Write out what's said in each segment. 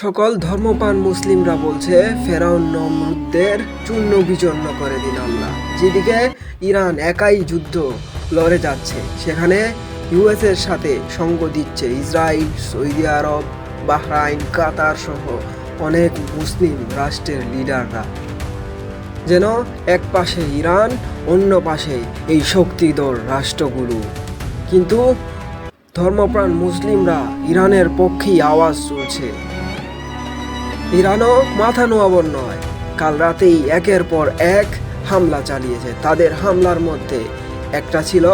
সকল ধর্মপ্রাণ মুসলিমরা বলছে ফেরাউন নমরুদদের চূর্ণ বিচূর্ণ করে দিন আল্লাহ। যেদিকে ইরান একাই যুদ্ধ লড়ে যাচ্ছে, সেখানে ইউএস এর সাথে সঙ্গ দিচ্ছে ইসরায়েল, সৌদি আরব, বাহরাইন, কাতার সহ অনেক মুসলিম রাষ্ট্রের লিডাররা। যেন এক পাশে ইরান, অন্য পাশে এই শক্তিধর রাষ্ট্রগুলো। কিন্তু ধর্মপ্রাণ মুসলিমরা ইরানের পক্ষেই আওয়াজ তুলছে। ইরানও মাথা নোয়াবর নয়, কাল রাতেই একের পর এক হামলা চালিয়েছে। তাদের হামলার মধ্যে একটা ছিল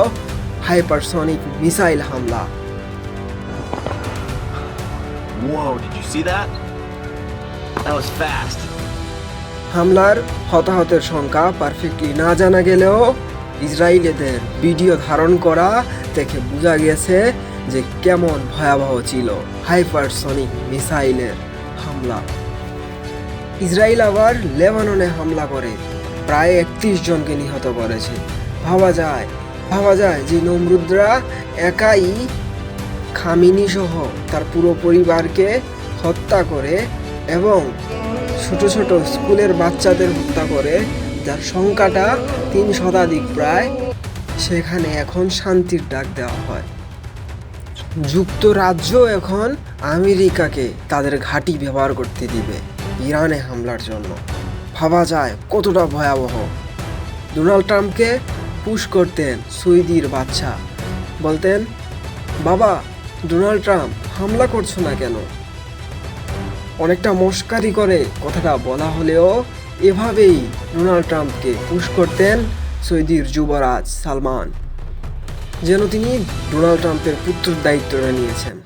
হাইপারসনিক মিসাইল হামলা। Whoa, did you see that? That was fast. হামলার হতাহতের সংখ্যা পারফেক্টলি না জানা গেলেও ইসরায়েলিদের ভিডিও ধারণ করা দেখে বোঝা গেছে যে কেমন ভয়াবহ ছিল হাইপারসনিক মিসাইলের হামলা। ইসরায়েল আবার লেবাননে হামলা করে প্রায় 31 জনকে নিহত করেছে। ভাবা যায় যে নমরুদরা একাই খামিনি সহ তার পুরো পরিবারকে হত্যা করে এবং ছোট ছোট স্কুলের বাচ্চাদের হত্যা করে, যার সংখ্যাটা 3 শতাধিক প্রায়। সেখানে এখন শান্তির ডাক দেওয়া হয়। যুক্তরাজ্য এখন আমেরিকাকে তাদের ঘাঁটি ব্যবহার করতে দিবে ইরানে হামলার জন্য। ভাবা যায় কতটা ভয়াবহ। ডোনাল্ড ট্রাম্পকে পুশ করতেন সৌদির বাদশা, বলতেন, বাবা ডোনাল্ড ট্রাম্প হামলা করছো না কেন? অনেকটা মস্কারি করে কথাটা বলা হলেও এভাবেই ডোনাল্ড ট্রাম্পকে পুশ করতেন সৌদির যুবরাজ সালমান, যেন তিনি ডোনাল্ড ট্রাম্পের পুত্রের দায়িত্বটা নিয়েছেন।